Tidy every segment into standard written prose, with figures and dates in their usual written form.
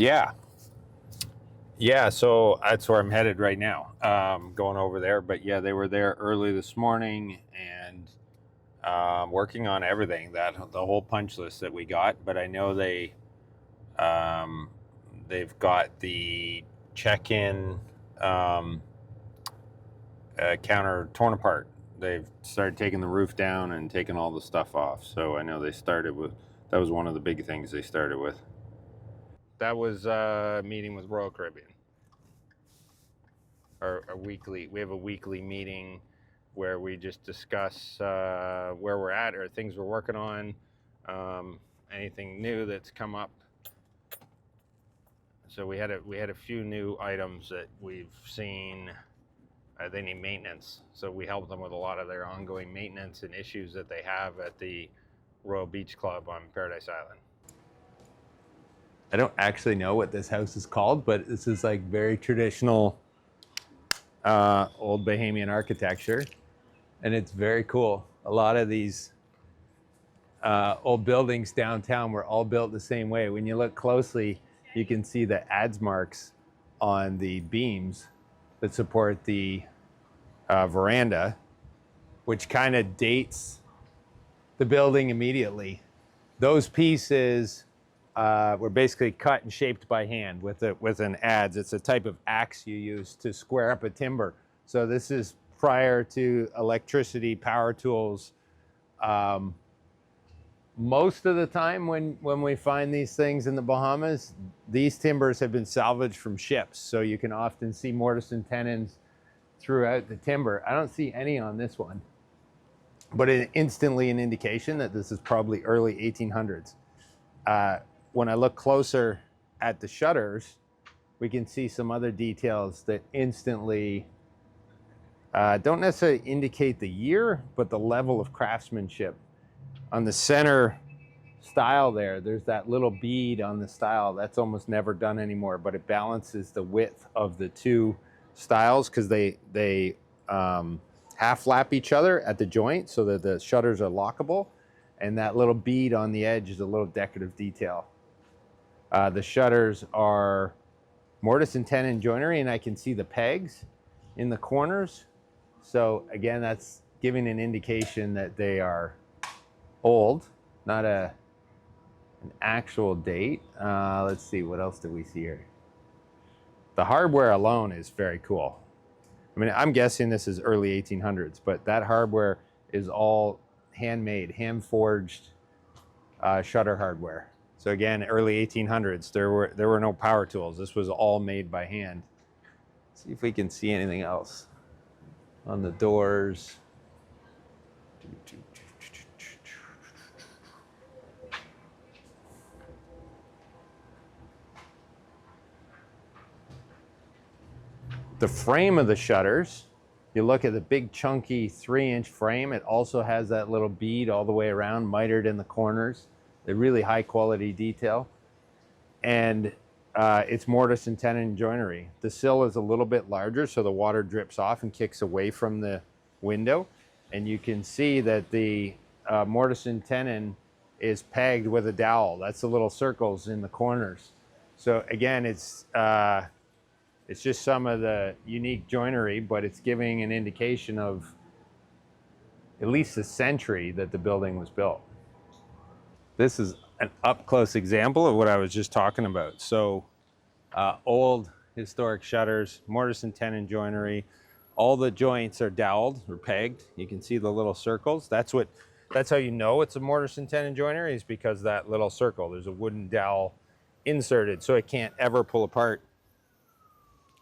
Yeah. Yeah, so that's where I'm headed right now, going over there. But yeah, they were there early this morning and working on everything, that the whole punch list that we got. But I know um, they've got the check-in counter torn apart. They've started taking the roof down and taking all the stuff off. So I know they started with that was one of the big things they started with. That was a meeting with Royal Caribbean. We have a weekly meeting where we just discuss where we're at or things we're working on, anything new that's come up. So we had a few new items that we've seen. They need maintenance, so we help them with a lot of their ongoing maintenance and issues that they have at the Royal Beach Club on Paradise Island. I don't actually know what this house is called, but this is like very traditional old Bahamian architecture, and it's very cool. A lot of these old buildings downtown were all built the same way. When you look closely, you can see the adze marks on the beams that support the veranda, which kind of dates the building immediately. Those pieces were basically cut and shaped by hand with an adze. It's a type of axe you use to square up a timber. So this is prior to electricity, power tools. Most of the time when we find these things in the Bahamas, these timbers have been salvaged from ships. So you can often see mortise and tenons throughout the timber. I don't see any on this one, but it's instantly an indication that this is probably early 1800s. When I look closer at the shutters, we can see some other details that instantly don't necessarily indicate the year, but the level of craftsmanship. On the center style there's that little bead on the style. That's almost never done anymore, but it balances the width of the two styles because they half lap each other at the joint so that the shutters are lockable, and that little bead on the edge is a little decorative detail. The shutters are mortise and tenon joinery, and I can see the pegs in the corners. So again, that's giving an indication that they are old, not an actual date. Let's see, what else do we see here? The hardware alone is very cool. I mean, I'm guessing this is early 1800s, but that hardware is all handmade, hand-forged shutter hardware. So again, early 1800s, there were no power tools. This was all made by hand. Let's see if we can see anything else on the doors. The frame of the shutters, you look at the big chunky 3-inch frame, it also has that little bead all the way around, mitered in the corners. The really high quality detail. And it's mortise and tenon joinery. The sill is a little bit larger, so the water drips off and kicks away from the window. And you can see that the mortise and tenon is pegged with a dowel. That's the little circles in the corners. So again, it's just some of the unique joinery, but it's giving an indication of at least the century that the building was built. This is an up-close example of what I was just talking about. So old historic shutters, mortise and tenon joinery. All the joints are doweled or pegged. You can see the little circles. That's how you know it's a mortise and tenon joinery, is because that little circle, there's a wooden dowel inserted so it can't ever pull apart.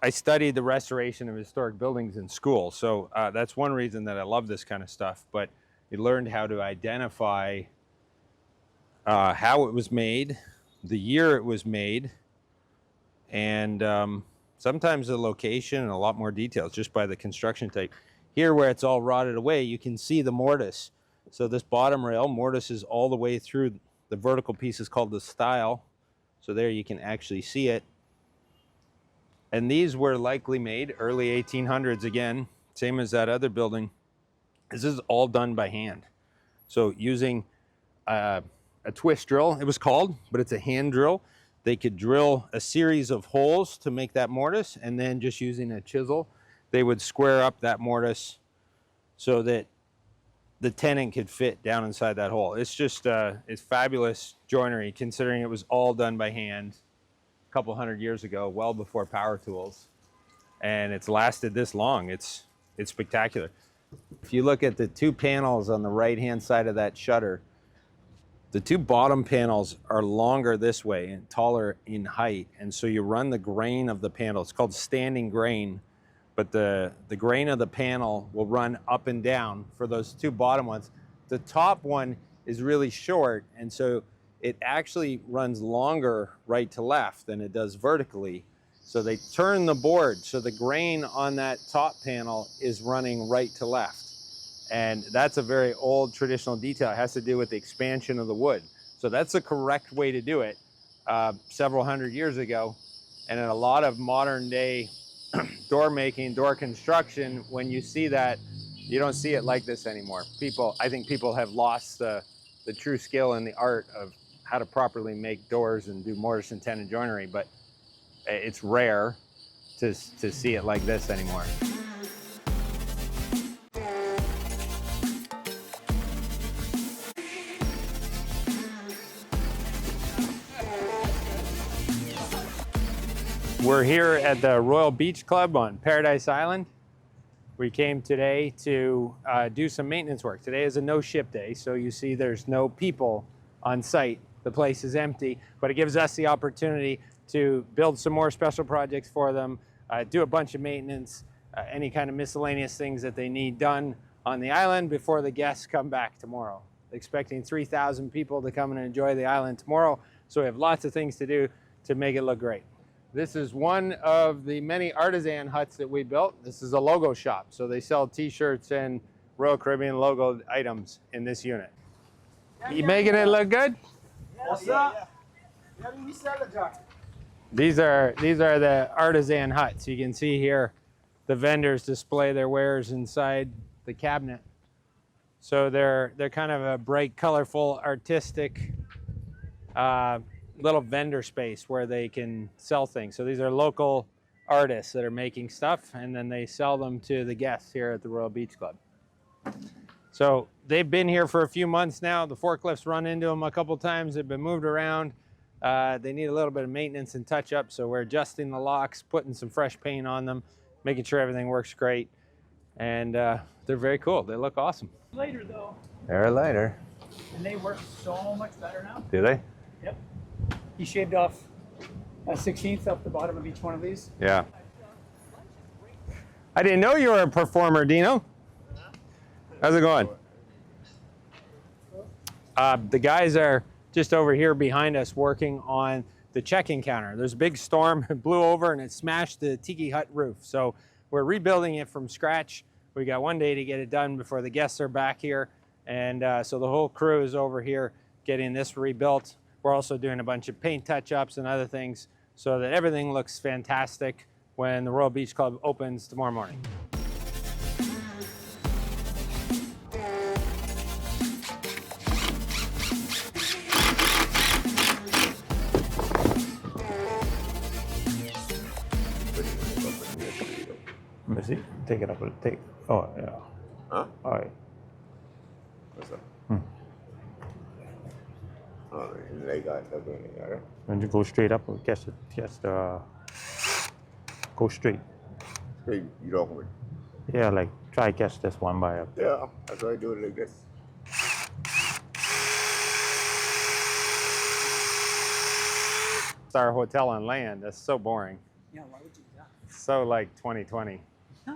I studied the restoration of historic buildings in school, so that's one reason that I love this kind of stuff. But you learned how to identify how it was made, the year it was made, and sometimes the location and a lot more details just by the construction type. Here, where it's all rotted away, you can see the mortise. So this bottom rail, mortise is all the way through. The vertical piece is called the stile. So there you can actually see it. And these were likely made early 1800s again, same as that other building. This is all done by hand. So using a twist drill, it was called, but it's a hand drill they could drill a series of holes to make that mortise, and then just using a chisel, they would square up that mortise so that the tenon could fit down inside that hole. It's just, it's fabulous joinery, considering it was all done by hand a couple hundred years ago, well before power tools. And it's lasted this long. It's spectacular. If you look at the two panels on the right-hand side of that shutter, the two bottom panels are longer this way and taller in height. And so you run the grain of the panel. It's called standing grain, but the grain of the panel will run up and down for those two bottom ones. The top one is really short, and so it actually runs longer right to left than it does vertically. So they turn the board so the grain on that top panel is running right to left. And that's a very old traditional detail. It has to do with the expansion of the wood. So that's the correct way to do it several hundred years ago. And in a lot of modern day door making, door construction, when you see that, you don't see it like this anymore. I think people have lost the true skill and the art of how to properly make doors and do mortise and tenon joinery, but it's rare to see it like this anymore. We're here at the Royal Beach Club on Paradise Island. We came today to do some maintenance work. Today is a no-ship day, so you see there's no people on site. The place is empty, but it gives us the opportunity to build some more special projects for them, do a bunch of maintenance, any kind of miscellaneous things that they need done on the island before the guests come back tomorrow. Expecting 3,000 people to come and enjoy the island tomorrow, so we have lots of things to do to make it look great. This is one of the many artisan huts that we built. This is a logo shop, so they sell t-shirts and Royal Caribbean logo items in this unit. You making it look good? These are the artisan huts. You can see here the vendors display their wares inside the cabinet. So they're kind of a bright, colorful, artistic little vendor space where they can sell things. So these are local artists that are making stuff, and then they sell them to the guests here at the Royal Beach Club. So they've been here for a few months now. The forklifts run into them a couple times. They've been moved around. They need a little bit of maintenance and touch up, so we're adjusting the locks, putting some fresh paint on them, making sure everything works great. And they're very cool. They look awesome. Later though. They're later. And they work so much better now. Do they? Yep. He shaved off a 1/16 off the bottom of each one of these. Yeah. I didn't know you were a performer, Dino. How's it going? The guys are just over here behind us working on the check-in counter. There's a big storm, it blew over and it smashed the tiki hut roof. So we're rebuilding it from scratch. We got one day to get it done before the guests are back here. And so the whole crew is over here getting this rebuilt. We're also doing a bunch of paint touch-ups and other things so that everything looks fantastic when the Royal Beach Club opens tomorrow morning. See, take it up. Take. Oh yeah. Huh? All right. What's up? Oh, they got it. When you go straight up, catch the. Go straight. Hey, you don't want. Yeah, like try catch this one by up. Yeah, that's why I do it like this. Star hotel on land. That's so boring. Yeah, why would you do that? So like 2020. Huh?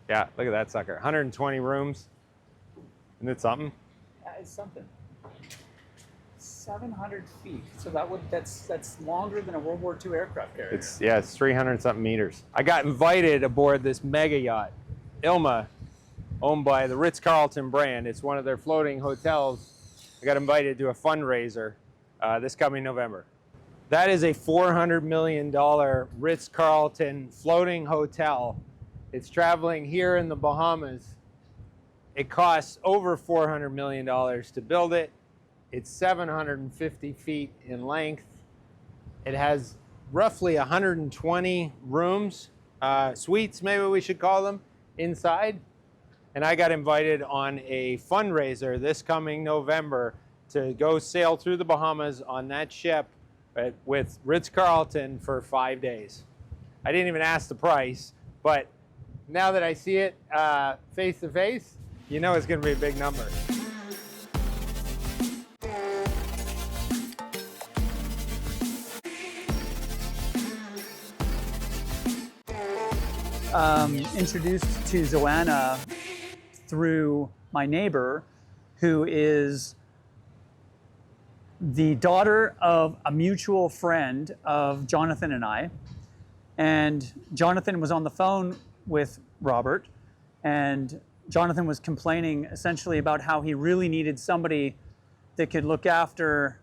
Yeah, look at that sucker. 120 rooms. Isn't it something? That is something. 700 feet. So that's longer than a World War II aircraft carrier. It's 300 something meters. I got invited aboard this mega yacht, Ilma, owned by the Ritz-Carlton brand. It's one of their floating hotels. I got invited to a fundraiser this coming November. That is a $400 million Ritz-Carlton floating hotel. It's traveling here in the Bahamas. It costs over $400 million to build it. It's 750 feet in length, It has roughly 120 rooms, suites, maybe we should call them, inside. And I got invited on a fundraiser this coming November to go sail through the Bahamas on that ship with Ritz-Carlton for 5 days. I didn't even ask the price, but now that I see it face to face, you know it's going to be a big number. Introduced to Xoana through my neighbor, who is the daughter of a mutual friend of Jonathan and I. And Jonathan was on the phone with Robert, and Jonathan was complaining essentially about how he really needed somebody that could look after,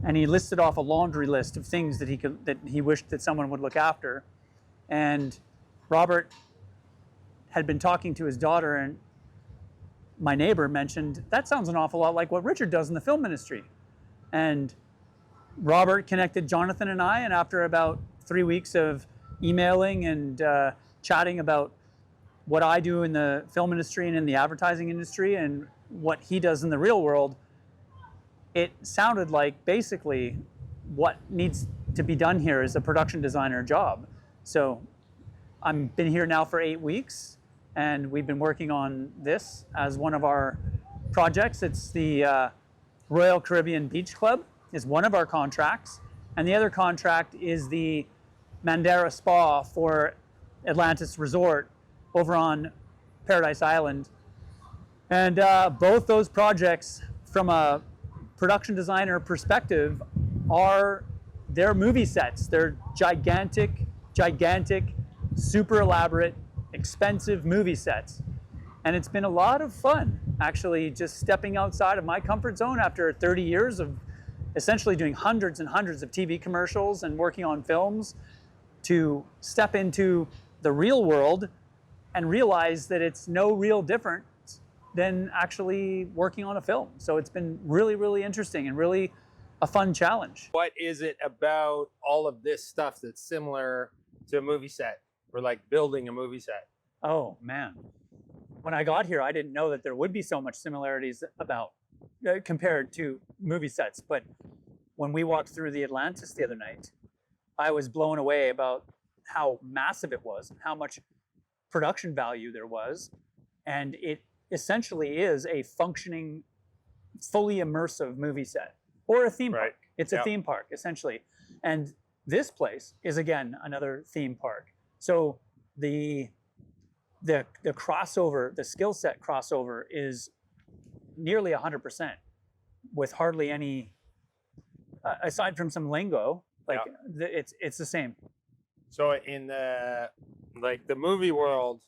and he listed off a laundry list of things that he wished that someone would look after. And Robert had been talking to his daughter, and my neighbor mentioned, that sounds an awful lot like what Richard does in the film industry. And Robert connected Jonathan and I, and after about 3 weeks of emailing and chatting about what I do in the film industry and in the advertising industry and what he does in the real world, it sounded like basically what needs to be done here is a production designer job. So I've been here now for 8 weeks, and we've been working on this as one of our projects. It's the Royal Caribbean Beach Club is one of our contracts, and the other contract is the Mandara Spa for Atlantis Resort over on Paradise Island. And both those projects, from a production designer perspective, they're movie sets. They're gigantic, super elaborate, expensive movie sets. And it's been a lot of fun, actually, just stepping outside of my comfort zone after 30 years of essentially doing hundreds and hundreds of TV commercials and working on films, to step into the real world and realize that it's no real different than actually working on a film. So it's been really, really interesting and really a fun challenge. What is it about all of this stuff that's similar to a movie set, or like building a movie set? Oh man, when I got here, I didn't know that there would be so much similarities about compared to movie sets. But when we walked through the Atlantis the other night, I was blown away about how massive it was and how much production value there was. And it essentially is a functioning, fully immersive movie set, or a theme park. It's a theme park, essentially. And this place is, again, another theme park. So the crossover, the skill set crossover is nearly 100%, with hardly any, aside from some lingo, like it's the same. So in the movie world,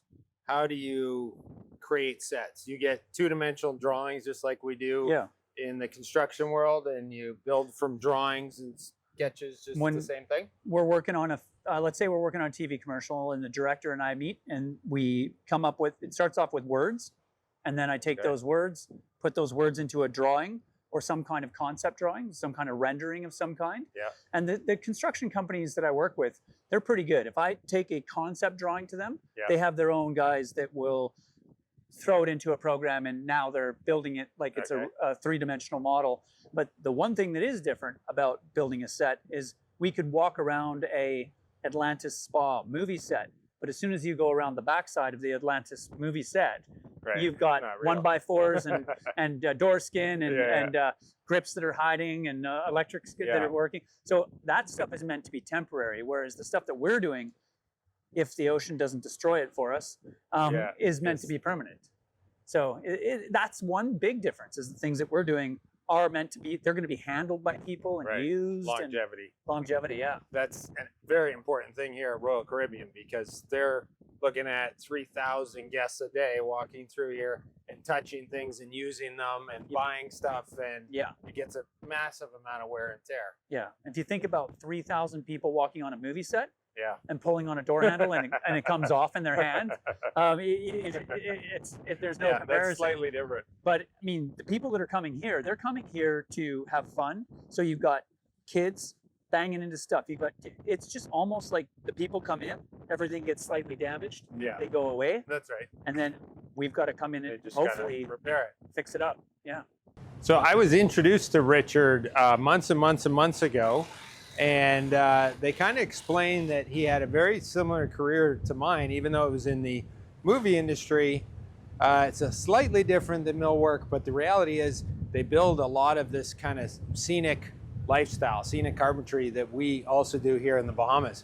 how do you create sets? You get two-dimensional drawings just like we do in the construction world, and you build from drawings and sketches, just the same thing? We're working on let's say we're working on a TV commercial, and the director and I meet, and we come up with, it starts off with words, and then I take those words, put those words into a drawing or some kind of concept drawing, some kind of rendering of some kind. Yeah. And the construction companies that I work with, they're pretty good. If I take a concept drawing to them, they have their own guys that will throw it into a program, and now they're building it like it's a three-dimensional model. But the one thing that is different about building a set is we could walk around a Atlantis Spa movie set, but as soon as you go around the backside of the Atlantis movie set, you've got 1x4s and door skin and grips that are hiding and electrics that are working. So that stuff is meant to be temporary, whereas the stuff that we're doing, if the ocean doesn't destroy it for us, is meant to be permanent. So that's one big difference, is the things that we're doing are meant to be, they're going to be handled by people and used. Longevity, yeah. That's a very important thing here at Royal Caribbean, because they're looking at 3,000 guests a day walking through here and touching things and using them and buying stuff, and it gets a massive amount of wear and tear. Yeah, if you think about 3,000 people walking on a movie set, and pulling on a door handle and it comes off in their hand, there's no comparison. That's slightly different. But I mean, the people that are coming here, they're coming here to have fun. So you've got kids banging into stuff. It's just almost like the people come in, everything gets slightly damaged, Yeah, they go away, that's right. and then we've got to come in They and just gotta hopefully repair it. fix it up. Yeah. So I was introduced to Richard months and months and months ago, and they kind of explained that he had a very similar career to mine, even though it was in the movie industry. It's a slightly different than millwork, but the reality is they build a lot of this kind of scenic lifestyle, scenic carpentry that we also do here in the Bahamas.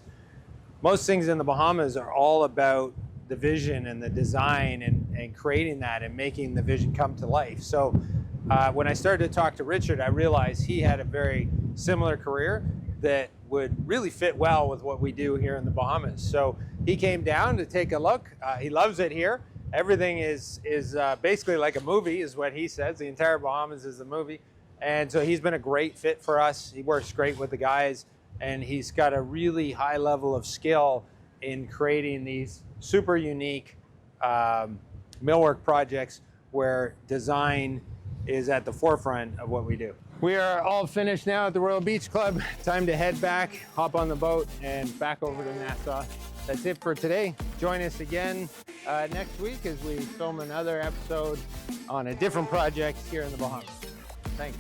Most things in the Bahamas are all about the vision and the design and creating that and making the vision come to life. So when I started to talk to Richard, I realized he had a very similar career that would really fit well with what we do here in the Bahamas. So he came down to take a look. He loves it here. Everything is basically like a movie, is what he says. The entire Bahamas is a movie. And so he's been a great fit for us. He works great with the guys, and he's got a really high level of skill in creating these super unique millwork projects where design is at the forefront of what we do. We are all finished now at the Royal Beach Club. Time to head back, hop on the boat, and back over to Nassau. That's it for today. Join us again next week as we film another episode on a different project here in the Bahamas. Thanks.